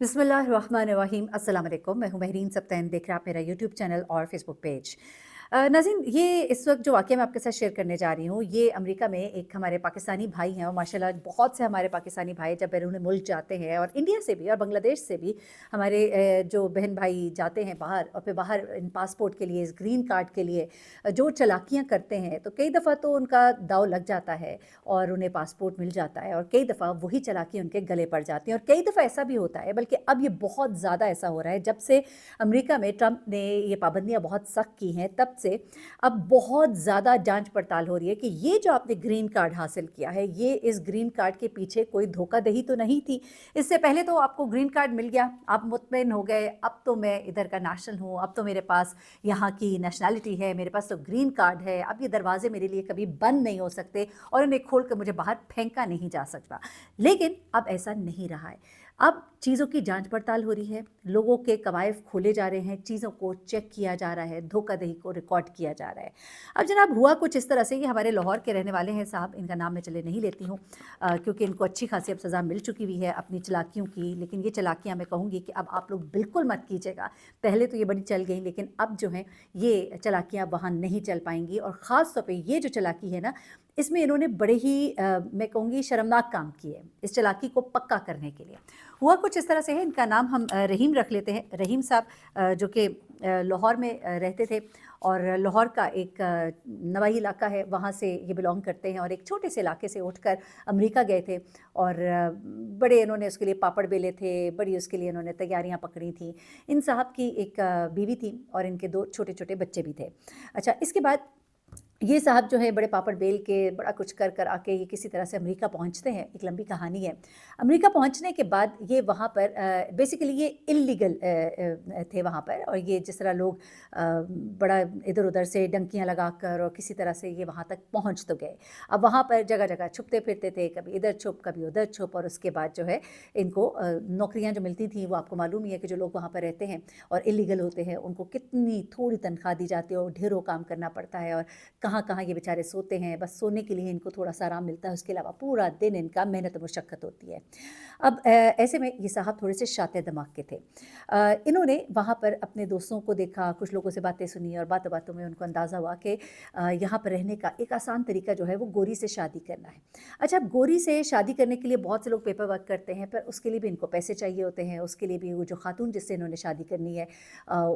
बिस्मिल्लाहिर्रहमानिर्रहीम अस्सलाम वालेकुम। मैं हूं महरीन सब्तैन, देख रहे हैं आप मेरा यूट्यूब चैनल और फेसबुक पेज। नाज़रीन, ये इस वक्त जो वाक़या मैं आपके साथ शेयर करने जा रही हूँ, ये अमेरिका में एक हमारे पाकिस्तानी भाई हैं और माशाल्लाह बहुत से हमारे पाकिस्तानी भाई जब बैरून मुल्क जाते हैं और इंडिया से भी और बांग्लादेश से भी हमारे जो बहन भाई जाते हैं बाहर और फिर बाहर इन पासपोर्ट के लिए, इस ग्रीन कार्ड के लिए जो चालाकियाँ करते हैं, तो कई दफ़ा तो उनका दाव लग जाता है और उन्हें पासपोर्ट मिल जाता है और कई दफ़ा वही चालाकी उनके गले पड़ जाती है और कई दफ़ा ऐसा भी होता है, बल्कि अब ये बहुत ज़्यादा ऐसा हो रहा है जब से अमेरिका में ट्रंप ने ये पाबंदियाँ बहुत सख्त की हैं, तब से अब बहुत ज़्यादा जांच पड़ताल हो रही है कि ये जो आपने ग्रीन कार्ड हासिल किया है, ये इस ग्रीन कार्ड के पीछे कोई धोखाधड़ी तो नहीं थी। इससे पहले तो आपको ग्रीन कार्ड मिल गया, आप मुतमईन हो गए, अब तो मैं इधर का नेशनल हूँ, अब तो मेरे पास यहाँ की नेशनैलिटी है, मेरे पास तो ग्रीन कार्ड है, अब ये दरवाजे मेरे लिए कभी बंद नहीं हो सकते और इन्हें खोल कर मुझे बाहर फेंका नहीं जा सकता। लेकिन अब ऐसा नहीं रहा है। अब चीज़ों की जांच पड़ताल हो रही है, लोगों के कवायद खोले जा रहे हैं, चीज़ों को चेक किया जा रहा है, धोखाधड़ी को रिकॉर्ड किया जा रहा है। अब जनाब हुआ कुछ इस तरह से, ये हमारे लाहौर के रहने वाले हैं साहब, इनका नाम मैं चले नहीं लेती हूँ क्योंकि इनको अच्छी खासी अब सज़ा मिल चुकी हुई है अपनी चालाकियों की, लेकिन ये चालाकियाँ मैं कहूँगी कि अब आप लोग बिल्कुल मत कीजिएगा। पहले तो ये बड़ी चल गई, लेकिन अब जो हैं ये चालाकियाँ वहाँ नहीं चल पाएंगी और ख़ास तौर पर ये जो चालाकी है ना, इसमें इन्होंने बड़े ही मैं कहूँगी शर्मनाक काम किए इस चालाकी को पक्का करने के लिए। हुआ कुछ इस तरह से है, इनका नाम हम रहीम रख लेते हैं। रहीम साहब जो कि लाहौर में रहते थे और लाहौर का एक नवाही इलाका है, वहाँ से ये बिलोंग करते हैं और एक छोटे से इलाके से उठकर अमेरिका गए थे और बड़े इन्होंने उसके लिए पापड़ बेले थे, बड़ी उसके लिए इन्होंने तैयारियां पकड़ी थी। इन साहब की एक बीवी थी और इनके दो छोटे छोटे बच्चे भी थे। अच्छा, इसके बाद ये साहब जो है बड़े पापड़ बेल के बड़ा कुछ कर कर आके ये किसी तरह से अमेरिका पहुंचते हैं, एक लंबी कहानी है। अमेरिका पहुंचने के बाद ये वहाँ पर बेसिकली ये इल्लीगल थे वहाँ पर और ये जिस तरह लोग बड़ा इधर उधर से डंकियाँ लगा कर और किसी तरह से ये वहाँ तक पहुँच तो गए। अब वहाँ पर जगह जगह छुपते फिरते थे, कभी इधर छुप कभी उधर छुप, और उसके बाद जो है इनको नौकरियाँ जो मिलती थी वो आपको मालूम ही है कि जो लोग वहाँ पर रहते हैं और इलीगल होते हैं उनको कितनी थोड़ी तनख्वाह दी जाती है और ढेरों काम करना पड़ता है और कहाँ कहाँ ये बेचारे सोते हैं, बस सोने के लिए इनको थोड़ा सा आराम मिलता है, उसके अलावा पूरा दिन इनका मेहनत मुशक्क़त होती है। अब ऐसे में ये साहब थोड़े से शातिर दिमाग के थे। इन्होंने वहाँ पर अपने दोस्तों को देखा, कुछ लोगों से बातें सुनी और बातों बातों में उनको अंदाज़ा हुआ कि यहाँ पर रहने का एक आसान तरीका जो है वो गोरी से शादी करना है। अच्छा, अब गोरी से शादी करने के लिए बहुत से लोग पेपर वर्क करते हैं, पर उसके लिए भी इनको पैसे चाहिए होते हैं, उसके लिए भी वो जो खातून जिससे इन्होंने शादी करनी है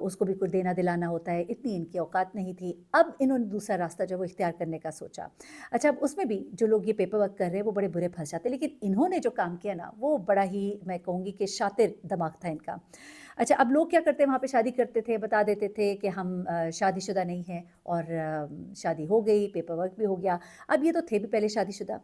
उसको भी कुछ देना दिलाना होता है, इतनी इनकी औकात नहीं थी। अब इन्होंने दूसरा रास्ता जो वो इख्तियार करने का सोचा। अच्छा, अब उसमें भी जो लोग ये पेपर वर्क कर रहे हैं वो बड़े बुरे फंस जाते हैं, लेकिन इन्होंने जो काम किया ना वो बड़ा ही मैं कहूँगी कि शातिर दिमाग था इनका। अच्छा, अब लोग क्या करते हैं, वहाँ पे शादी करते थे, बता देते थे कि हम शादीशुदा नहीं हैं और शादी हो गई, पेपर वर्क भी हो गया। अब ये तो थे भी पहले शादीशुदा।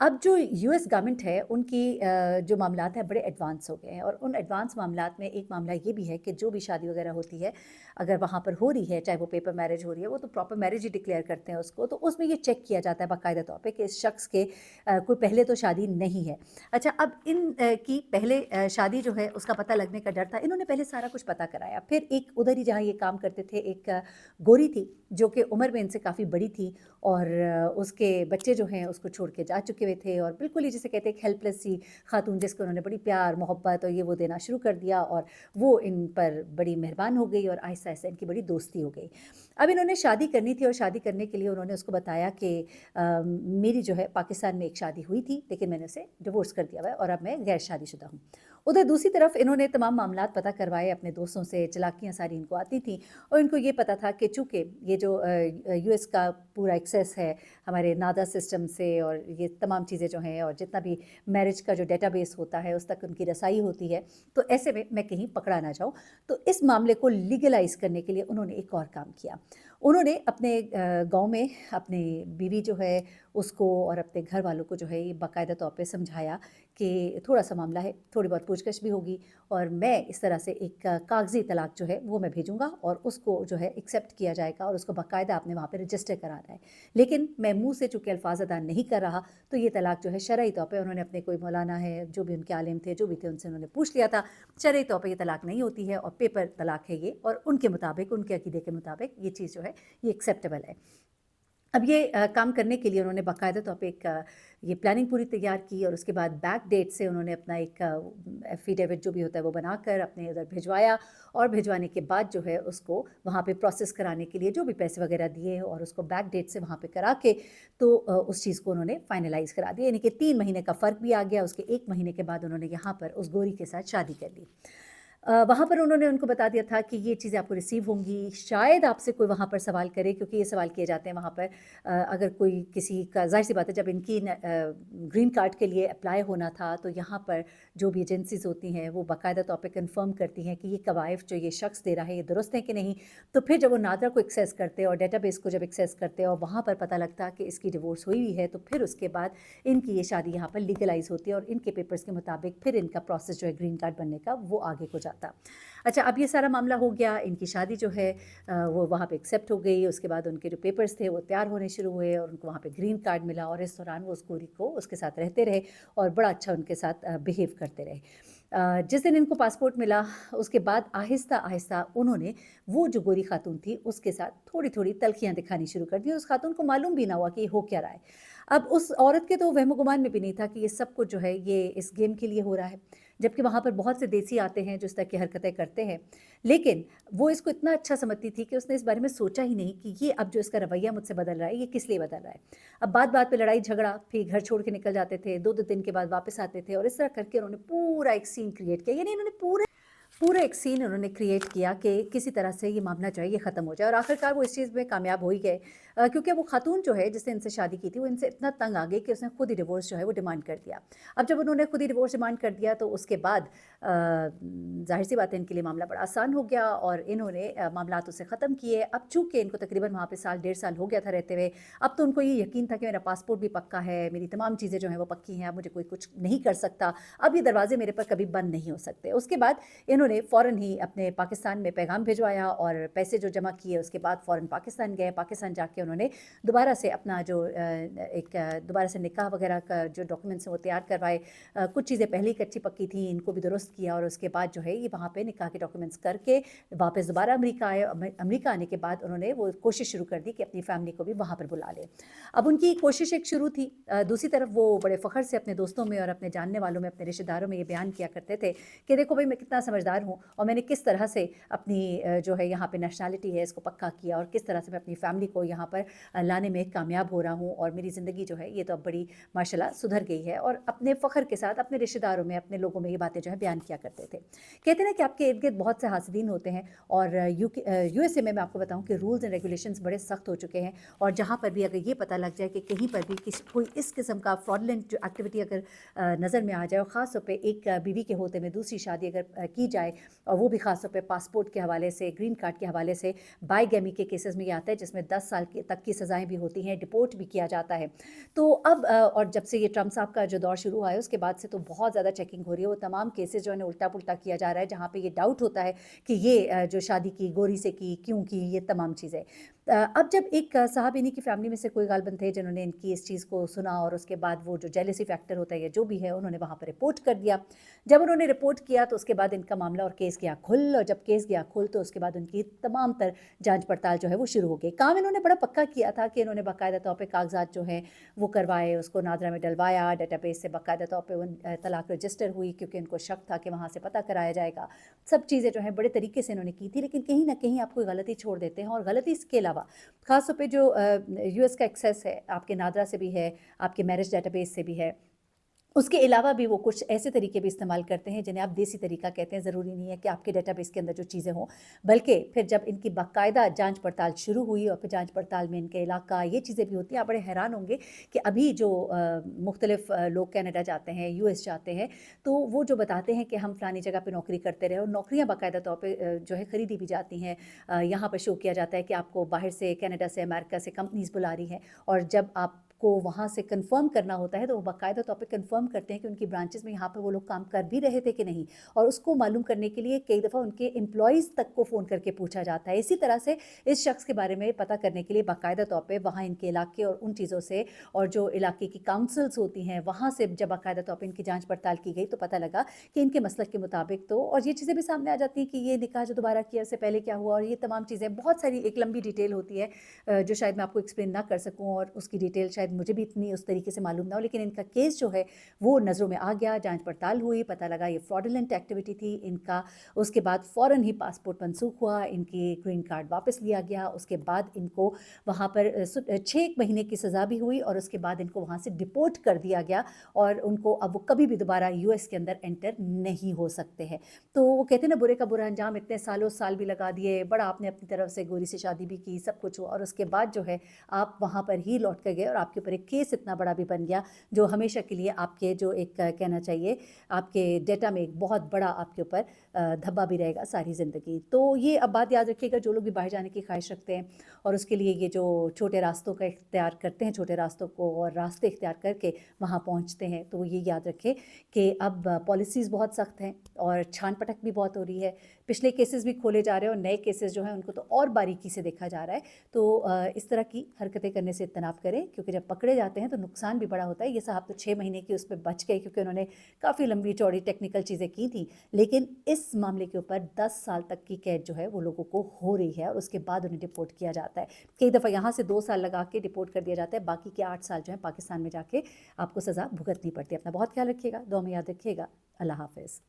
अब जो यूएस गवर्नमेंट है उनकी जो मामलात हैं बड़े एडवांस हो गए हैं और उन एडवांस मामलात में एक मामला ये भी है कि जो भी शादी वगैरह होती है, अगर वहाँ पर हो रही है, चाहे वो पेपर मैरिज हो रही है, वो तो प्रॉपर मैरिज ही डिक्लेयर करते हैं उसको, तो उसमें ये चेक किया जाता है बाकायदा तौर पे कि इस शख्स के कोई पहले तो शादी नहीं है। अच्छा, अब इन की पहले शादी जो है उसका पता लगने का डर था, इन्होंने पहले सारा कुछ पता कराया। फिर एक उधर ही जहाँ ये काम करते थे, एक गोरी थी जो कि उम्र में इनसे काफ़ी बड़ी थी और उसके बच्चे जो हैं उसको छोड़ के जा चुके हुए थे और बिल्कुल ही जिसे कहते हैं एक हेल्पलेस सी खातून, जिसको उन्होंने बड़ी प्यार मोहब्बत और ये वो देना शुरू कर दिया और वो इन पर बड़ी मेहरबान हो गई और आहिस्ता आहिस्ता इनकी बड़ी दोस्ती हो गई। अब इन्होंने शादी करनी थी और शादी करने के लिए उन्होंने उसको बताया कि मेरी जो है पाकिस्तान में एक शादी हुई थी, लेकिन मैंने उसे डिवोर्स कर दिया हुआ है और अब मैं गैर शादीशुदा हूँ। उधर दूसरी तरफ इन्होंने तमाम मामलात पता करवाए अपने दोस्तों से, चालाकियाँ सारी इनको आती थी और इनको ये पता था कि चूँकि ये जो यूएस का पूरा एक्सेस है हमारे नादा सिस्टम से और ये तमाम चीज़ें जो हैं और जितना भी मैरिज का जो डेटाबेस होता है उस तक उनकी रसाई होती है, तो ऐसे में मैं कहीं पकड़ा ना जाऊँ। तो इस मामले को लीगलाइज़ करने के लिए उन्होंने एक और काम किया। उन्होंने अपने गाँव में अपनी बीवी जो है उसको और अपने घर वालों को जो है ये बाकायदा तौर पे समझाया कि थोड़ा-सा मामला है, थोड़ी बहुत पूछगछ भी होगी और मैं इस तरह से एक कागज़ी तलाक जो है वो मैं भेजूँगा और उसको जो है एक्सेप्ट किया जाएगा और उसको बाकायदा आपने वहाँ पे रजिस्टर कराना है। लेकिन मैं मुँह से चूँकि अल्फ़ाज़ अदा नहीं कर रहा, तो ये तलाक जो है शरई तौर पे उन्होंने अपने कोई मौलाना है, जो भी उनके आलिम थे, जो भी थे उनसे उन्होंने पूछ लिया था, शरई तौर पे ये तलाक नहीं होती है और पेपर तलाक है ये और उनके मुताबिक, उनके अक़ीदे के मुताबिक ये चीज़ जो है ये एक्सेप्टेबल है। अब ये काम करने के लिए उन्होंने बाकायदा तौर पे एक ये प्लानिंग पूरी तैयार की और उसके बाद बैक डेट से उन्होंने अपना एक एफिडेविट जो भी होता है वो बनाकर अपने उधर भिजवाया और भिजवाने के बाद जो है उसको वहाँ पे प्रोसेस कराने के लिए जो भी पैसे वगैरह दिए और उसको बैक डेट से वहाँ पे करा के तो उस चीज़ को उन्होंने फाइनलाइज करा दिया, यानी कि 3 महीने का फ़र्क भी आ गया। उसके 1 महीने के बाद उन्होंने यहाँ पर उस गोरी के साथ शादी कर ली। वहाँ पर उन्होंने उनको बता दिया था कि ये चीज़ें आपको रिसीव होंगी, शायद आपसे कोई वहाँ पर सवाल करे, क्योंकि ये सवाल किए जाते हैं वहाँ पर अगर कोई किसी का, ज़ाहिर-सी बात है जब इनकी ग्रीन कार्ड के लिए अप्लाई होना था तो यहाँ पर जो भी एजेंसीज़ होती हैं वो बाकायदा तौर पे कन्फर्म करती हैं कि ये कवायफ जो ये शख्स दे रहा है ये दुरुस्त है कि नहीं। तो फिर जब वो नादरा को एक्सेस करते और डेटाबेस को जब एक्सेस करते और वहाँ पर पता लगता कि इसकी डिवोर्स हुई हुई है, तो फिर उसके बाद इनकी ये शादी यहाँ पर लीगलाइज़ होती है और इनके पेपर्स के मुताबिक फिर इनका प्रोसेस जो है ग्रीन कार्ड बनने का वो आगे को जाता। अच्छा, अब ये सारा मामला हो गया, इनकी शादी जो है वो वहाँ पे एक्सेप्ट हो गई। उसके बाद उनके जो पेपर्स थे वो तैयार होने शुरू हुए और उनको वहाँ पे ग्रीन कार्ड मिला और इस दौरान वो उस गोरी को उसके साथ रहते रहे और बड़ा अच्छा उनके साथ बिहेव करते रहे। जिस दिन इनको पासपोर्ट मिला उसके बाद आहिस्ता-आहिस्ता उन्होंने वो जो गोरी खातून थी उसके साथ थोड़ी-थोड़ी तल्खियाँ दिखानी शुरू कर दी। उस खातून को मालूम भी ना हुआ कि ये हो क्या रहा है। अब उस औरत के तो वहमो-गुमान में भी नहीं था कि ये सब कुछ जो है ये इस गेम के लिए हो रहा है, जबकि वहाँ पर बहुत से देसी आते हैं जो इस तरह की हरकतें करते हैं। लेकिन वो इसको इतना अच्छा समझती थी कि उसने इस बारे में सोचा ही नहीं कि ये अब जो इसका रवैया मुझसे बदल रहा है ये किस लिए बदल रहा है। अब बात-बात पे लड़ाई झगड़ा, फिर घर छोड़ के निकल जाते थे, 2-2 दिन के बाद वापस आते थे और इस तरह करके उन्होंने पूरा एक सीन क्रिएट किया। यानी इन्होंने पूरा एक सीन उन्होंने क्रिएट किया कि किसी तरह से ये मामला जो है ये ख़त्म हो जाए और आखिरकार वो इस चीज़ में कामयाब हो ही गए। क्योंकि वो खातून जो है जिसने इनसे शादी की थी वो इनसे इतना तंग आ गई कि उसने खुद ही डिवोर्स जो है वो डिमांड कर दिया। अब जब उन्होंने खुद ही डिवोर्स डिमांड कर दिया तो उसके बाद ज़ाहिर-सी बात है इनके लिए मामला बड़ा आसान हो गया और इन्होंने मामलात उसे ख़त्म किए। अब चूँकि इनको तकरीबन वहाँ पे साल डेढ़ साल हो गया था रहते हुए, अब तो उनको ये यकीन था कि मेरा पासपोर्ट भी पक्का है, मेरी तमाम चीज़ें जो हैं वो पक्की हैं, अब मुझे कोई कुछ नहीं कर सकता, अब ये दरवाज़े मेरे पर कभी बंद नहीं हो सकते। उसके बाद इन्होंने फ़ौरन ही अपने पाकिस्तान में पैगाम भिजवाया और पैसे जो जमा किए उसके बाद फ़ौरन पाकिस्तान गए। पाकिस्तान जाके उन्होंने दोबारा से अपना जो दोबारा से निकाह वगैरह का जो डॉक्यूमेंट्स हैं वो तैयार करवाए। कुछ चीज़ें पहले ही कच्ची पक्की थी, इनको भी दुरुस्त किया और उसके बाद जो है ये वहाँ पे निकाह के डॉक्यूमेंट्स करके वापस दोबारा अमेरिका आए। अमेरिका आने के बाद उन्होंने वो कोशिश शुरू कर दी कि अपनी फैमिली को भी वहाँ पर बुला लें। अब उनकी कोशिश एक शुरू थी, दूसरी तरफ वो बड़े फ़ख्र से अपने दोस्तों में और अपने जानने वालों में, अपने रिश्तेदारों में ये बयान किया करते थे कि देखो भाई मैं कितना समझदार हूँ और मैंने किस तरह से अपनी जो है यहाँ पे नेशनैलिटी है इसको पक्का किया और किस तरह से मैं अपनी फैमिली को यहाँ पर लाने में कामयाब हो रहा हूँ और मेरी ज़िंदगी जो है ये तो अब बड़ी माशाल्लाह सुधर गई है। और अपने फ़ख्र के साथ अपने रिश्तेदारों में, अपने लोगों में ये बातें जो है बयान किया करते थे। कहते हैं ना कि आपके इर्द-गिर्द बहुत से हासिदीन होते हैं और यूएसए में मैं आपको बताऊँ कि रूल्स एंड रेगुलेशंस बड़े सख्त हो चुके हैं और जहाँ पर भी अगर ये पता लग जाए कि कहीं पर भी कोई इस किस्म का फ्रॉडलेंट जो एक्टिविटी अगर नज़र में आ जाए और ख़ास तौर पे एक बीवी के होते में दूसरी शादी अगर की जाए और वो भी ख़ास तौर पे पासपोर्ट के हवाले से, ग्रीन कार्ड के हवाले से, बाइगैमी के केसेस में ये आता है जिसमें 10 साल तक की सज़ाएँ भी होती हैं, डिपोर्ट भी किया जाता है। तो अब और जब से ये ट्रम्प साहब का जो दौर शुरू हुआ है उसके बाद से तो बहुत ज़्यादा चेकिंग हो रही है। वो तमाम केसेस जो है ना उल्टा-पुल्टा किया जा रहा है जहाँ पे ये डाउट होता है कि ये जो शादी की गोरी से की, क्यों की, ये तमाम चीज़ें। अब जब एक साहब इन्हीं की फैमिली में से कोई गालिबन थे जिन्होंने इनकी इस चीज़ को सुना और उसके बाद वो जो जेलसी फैक्टर होता है या जो भी है उन्होंने वहाँ पर रिपोर्ट कर दिया। जब उन्होंने रिपोर्ट किया तो उसके बाद इनका मामला और केस गया खुल और जब केस गया खुल तो उसके बाद उनकी तमाम तर जाँच पड़ताल जो है वो शुरू हो गई। काम इन्होंने बड़ा पक्का किया था कि इन्होंने बाकायदा तौर पे कागज़ात जो हैं वो करवाए, उसको नादरा में डलवाया, डेटाबेस से बाकायदा तौर पे तलाक रजिस्टर हुई क्योंकि उनको शक था कि वहाँ से पता कराया जाएगा। सब चीज़ें जो हैं बड़े तरीके से इन्होंने की थी, लेकिन कहीं न कहीं आप कोई गलती छोड़ देते हैं और गलती इसके अलावा ख़ास तौर पे जो यूएस का एक्सेस है, आपके नादरा से भी है, आपके मैरिज डेटाबेस से भी है। उसके अलावा भी वो कुछ ऐसे तरीके भी इस्तेमाल करते हैं जिन्हें आप देसी तरीका कहते हैं। ज़रूरी नहीं है कि आपके डेटाबेस के अंदर जो चीज़ें हों, बल्कि फिर जब इनकी बाकायदा जांच पड़ताल शुरू हुई और फिर जांच पड़ताल में इनके इलाका ये चीज़ें भी होती हैं। आप बड़े हैरान होंगे कि अभी जो मुख्तलिफ लोग कनाडा जाते हैं, यूएस जाते हैं, तो वो जो बताते हैं कि हम फ़लानी जगह पे नौकरी करते रहे और नौकरियाँ बाकायदा तौर पे जो है ख़रीदी भी जाती हैं। यहाँ पर शो किया जाता है कि आपको बाहर से, कनाडा से, अमेरिका से कंपनीज़ बुला रही हैं और जब आप को वहाँ से कंफर्म करना होता है तो वो बाकायदा तौर पे कंफर्म करते हैं कि उनकी ब्रांचेस में यहाँ पर वो लोग काम कर भी रहे थे कि नहीं, और उसको मालूम करने के लिए कई दफ़ा उनके एम्प्लॉयज़ तक को फ़ोन करके पूछा जाता है। इसी तरह से इस शख्स के बारे में पता करने के लिए बाकायदा तौर पे वहाँ इनके इलाके और उन चीज़ों से, और जो इलाके की काउंसिल्स होती हैं वहाँ से जब बाकायदा तौर पे इनकी जाँच पड़ताल की गई तो पता लगा कि इनके मसलक के मुताबिक तो, और ये चीज़ें भी सामने आ जाती हैं कि ये निकाह जो दोबारा किया उससे पहले क्या हुआ, और ये तमाम चीज़ें, बहुत सारी एक लंबी डिटेल होती है जो शायद मैं आपको एक्सप्लेन ना कर सकूं, और उसकी डिटेल शायद मुझे भी इतनी उस तरीके से मालूम ना हो, लेकिन इनका केस जो है वो नज़रों में आ गया, जांच पड़ताल हुई, पता लगा ये फ्रॉडुलेंट एक्टिविटी थी इनका। उसके बाद फ़ौरन ही पासपोर्ट मनसूख हुआ, इनके ग्रीन कार्ड वापस लिया गया, उसके बाद इनको वहाँ पर 6 महीने की सज़ा भी हुई, और उसके बाद इनको वहाँ से डिपोर्ट कर दिया गया, और उनको अब वो कभी भी दोबारा यूएस के अंदर एंटर नहीं हो सकते हैं। तो वो कहते हैं ना, बुरे का बुरा अंजाम, इतने सालों साल भी लगा दिए, बड़ा आपने अपनी तरफ से गोरी से शादी भी की, सब कुछ हुआ, और उसके बाद जो है आप वहाँ पर ही लौट कर गए, और आपके ऊपर एक केस इतना बड़ा भी बन गया जो हमेशा के लिए आपके जो एक कहना चाहिए आपके डेटा में एक बहुत बड़ा आपके ऊपर धब्बा भी रहेगा सारी ज़िंदगी। तो ये अब बात याद रखिएगा, जो लोग भी बाहर जाने की ख्वाहिश रखते हैं और उसके लिए ये जो छोटे रास्तों का इख्तियार करते हैं, छोटे रास्तों को और रास्ते इख्तियार करके वहाँ पहुँचते हैं, तो ये याद रखें कि अब पॉलिसीज़ बहुत सख्त हैं और छान पटक भी बहुत हो रही है। पिछले केसेस भी खोले जा रहे हैं और नए केसेस जो हैं उनको तो और बारीकी से देखा जा रहा है। तो इस तरह की हरकतें करने से इज्तनाब करें, क्योंकि जब पकड़े जाते हैं तो नुकसान भी बड़ा होता है। ये साहब तो 6 महीने की उस पे बच गए क्योंकि उन्होंने काफ़ी लंबी चौड़ी टेक्निकल चीज़ें की थी, लेकिन इस मामले के ऊपर 10 साल तक की कैद जो है वो लोगों को हो रही है, और उसके बाद उन्हें डिपोर्ट किया जाता है। कई दफ़ा यहाँ से 2 साल लगा के डिपोर्ट कर दिया जाता है, बाकी के 8 साल जो है पाकिस्तान में जाके आपको सज़ा भुगतनी पड़ती है। अपना बहुत ख्याल रखिएगा, दुआ में याद रखिएगा। अल्लाह हाफ़िज़।